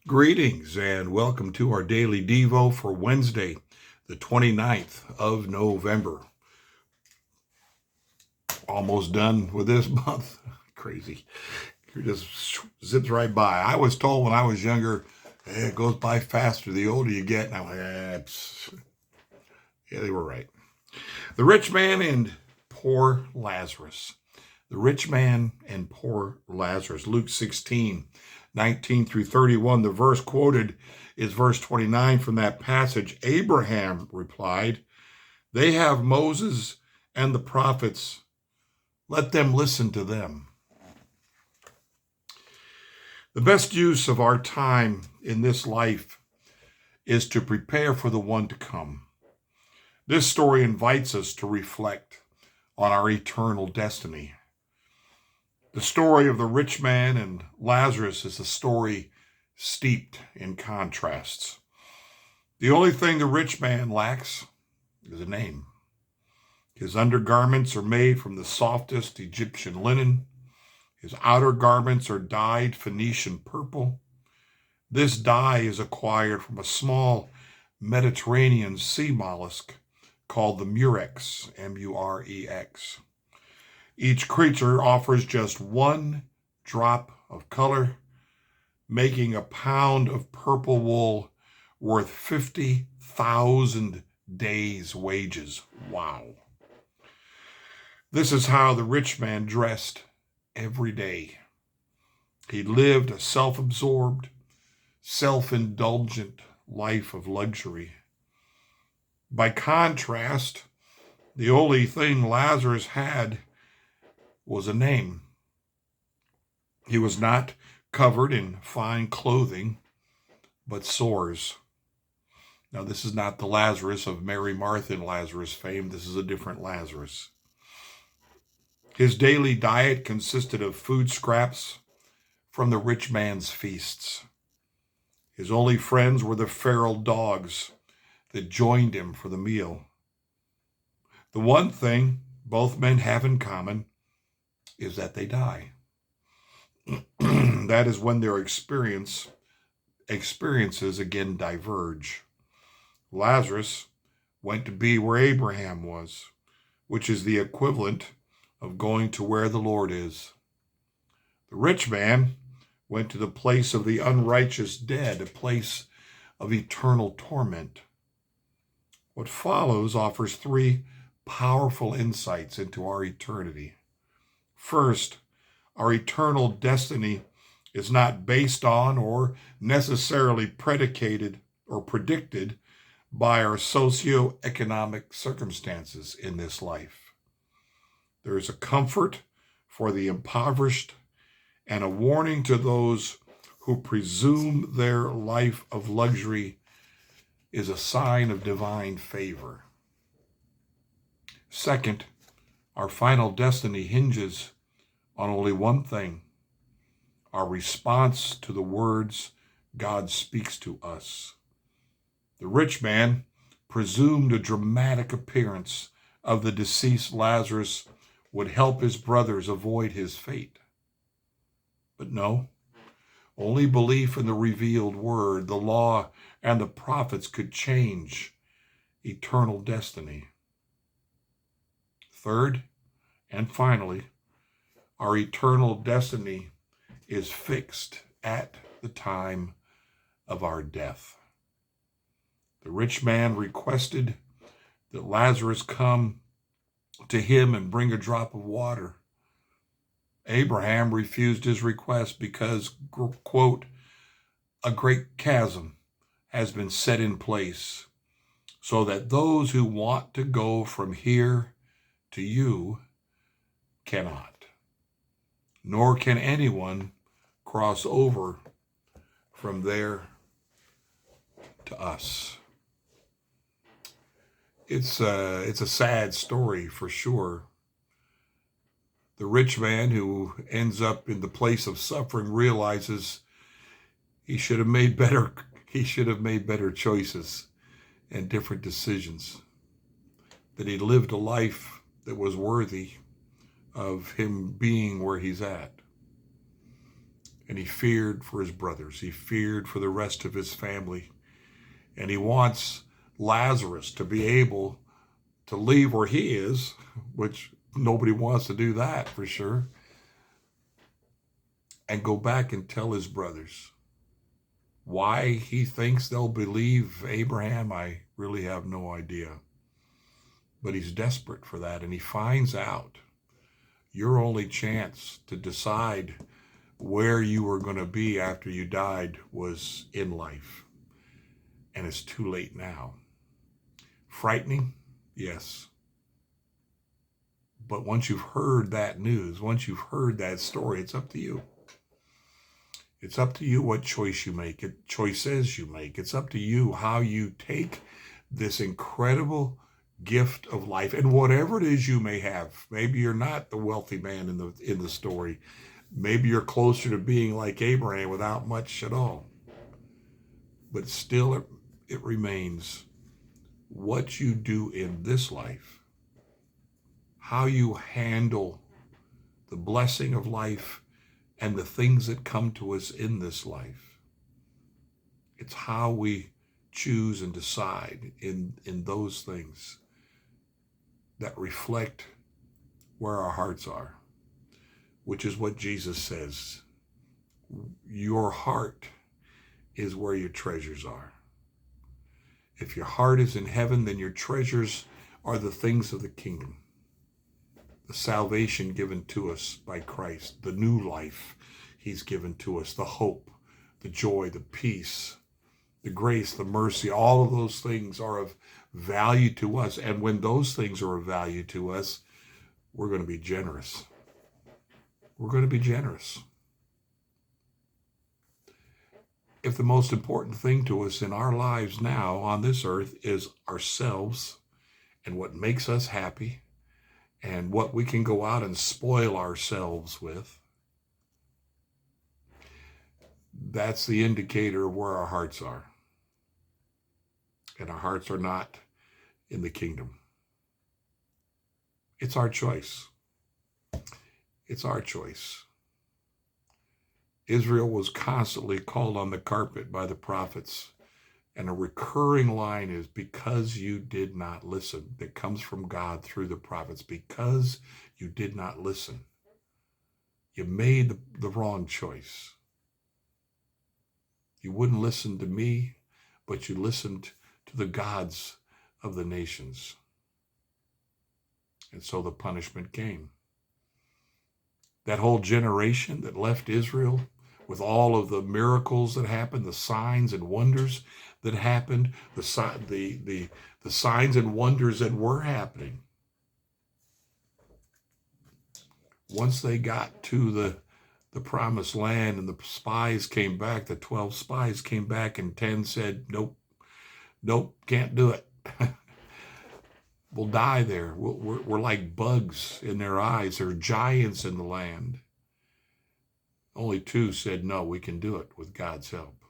Greetings and welcome to our daily Devo for Wednesday, the 29th of November. Almost done with this month. Crazy. It just zips right by. I was told when I was younger, it goes by faster the older you get. And I'm like, yeah, they were right. The rich man and poor Lazarus. The rich man and poor Lazarus. Luke 16:19 through 31. The verse quoted is verse 29 from that passage. Abraham replied, "They have Moses and the prophets. Let them listen to them." The best use of our time in this life is to prepare for the one to come. This story invites us to reflect on our eternal destiny. The story of the rich man and Lazarus is a story steeped in contrasts. The only thing the rich man lacks is a name. His undergarments are made from the softest Egyptian linen. His outer garments are dyed Phoenician purple. This dye is acquired from a small Mediterranean sea mollusk called the murex, M-U-R-E-X. Each creature offers just one drop of color, making a pound of purple wool worth 50,000 days' wages. Wow. This is how the rich man dressed every day. He lived a self-absorbed, self-indulgent life of luxury. By contrast, the only thing Lazarus had was a name. He was not covered in fine clothing, but sores. Now, this is not the Lazarus of Mary, Martha, and Lazarus fame. This is a different Lazarus. His daily diet consisted of food scraps from the rich man's feasts. His only friends were the feral dogs that joined him for the meal. The one thing both men have in common is that they die. That is when their experiences again diverge. Lazarus went to be where Abraham was, which is the equivalent of going to where the Lord is. The rich man went to the place of the unrighteous dead, a place of eternal torment. What follows offers three powerful insights into our eternity. First, our eternal destiny is not based on or necessarily predicated or predicted by our socioeconomic circumstances in this life. There is a comfort for the impoverished and a warning to those who presume their life of luxury is a sign of divine favor. Second, our final destiny hinges on only one thing: our response to the words God speaks to us. The rich man presumed a dramatic appearance of the deceased Lazarus would help his brothers avoid his fate. But no, only belief in the revealed word, the law, and the prophets could change eternal destiny. Third, and finally, our eternal destiny is fixed at the time of our death. The rich man requested that Lazarus come to him and bring a drop of water. Abraham refused his request because, quote, "a great chasm has been set in place so that those who want to go from here to you cannot, nor can anyone cross over from there to us." It's a sad story for sure. The rich man who ends up in the place of suffering realizes he should have made better choices and different decisions, that he lived a life that was worthy of him being where he's at. And he feared for his brothers. He feared for the rest of his family. And he wants Lazarus to be able to leave where he is, which nobody wants to do that for sure, and go back and tell his brothers. Why he thinks they'll believe Abraham, I really have no idea. But he's desperate for that, and he finds out your only chance to decide where you were going to be after you died was in life. And it's too late now. Frightening? Yes. But once you've heard that news, once you've heard that story, it's up to you. It's up to you what choice you make, choices you make. It's up to you how you take this incredible gift of life and whatever it is you may have. Maybe you're not the wealthy man in the story. Maybe you're closer to being like Abraham without much at all. But still it remains what you do in this life, how you handle the blessing of life and the things that come to us in this life. It's how we choose and decide in those things that reflect where our hearts are, which is what Jesus says. Your heart is where your treasures are. If your heart is in heaven, then your treasures are the things of the kingdom. The salvation given to us by Christ, the new life he's given to us, the hope, the joy, the peace, the grace, the mercy, all of those things are of value to us. And when those things are of value to us, we're going to be generous. We're going to be generous. If the most important thing to us in our lives now on this earth is ourselves and what makes us happy and what we can go out and spoil ourselves with, that's the indicator of where our hearts are. And our hearts are not in the kingdom. It's our choice. It's our choice. Israel was constantly called on the carpet by the prophets. And a recurring line is, because you did not listen, that comes from God through the prophets. Because you did not listen. You made the wrong choice. You wouldn't listen to me, but you listened to the gods of the nations. And so the punishment came. That whole generation that left Israel with all of the miracles that happened, the signs and wonders that happened, the signs and wonders that were happening. Once they got to the promised land and the spies came back, the 12 spies came back and 10 said, nope, can't do it. We'll die there. We're like bugs in their eyes. They're giants in the land. Only 2 said, no, we can do it with God's help.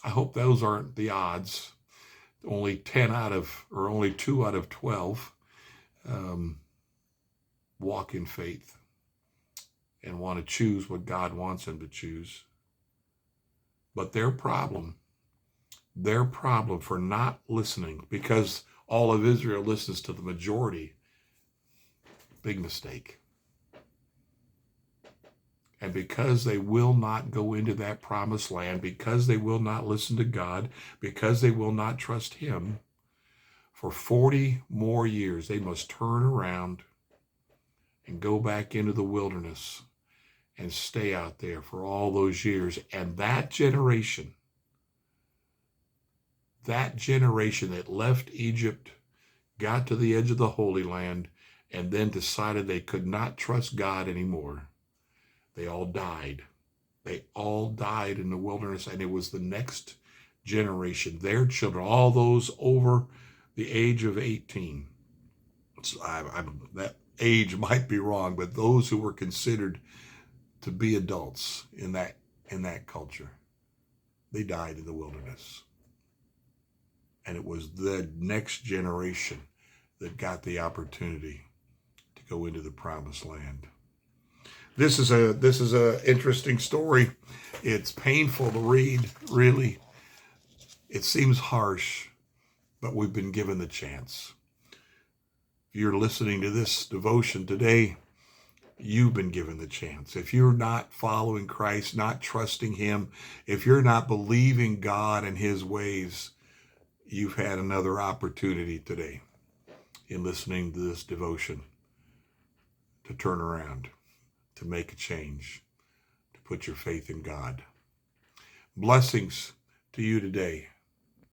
I hope those aren't the odds. Only 2 out of 12 walk in faith and want to choose what God wants them to choose. But their problem for not listening, because all of Israel listens to the majority, big mistake. And because they will not go into that promised land, because they will not listen to God, because they will not trust him, for 40 more years, they must turn around and go back into the wilderness and stay out there for all those years. And that generation that left Egypt, got to the edge of the Holy Land, and then decided they could not trust God anymore, they all died. They all died in the wilderness, and it was the next generation, their children, all those over the age of 18. So that age might be wrong, but those who were considered to be adults in that culture, they died in the wilderness. And it was the next generation that got the opportunity to go into the promised land. This is a interesting story. It's painful to read, really. It seems harsh, but we've been given the chance. If you're listening to this devotion today, you've been given the chance. If you're not following Christ, not trusting him, if you're not believing God and his ways, you've had another opportunity today in listening to this devotion to turn around, to make a change, to put your faith in God. Blessings to you today.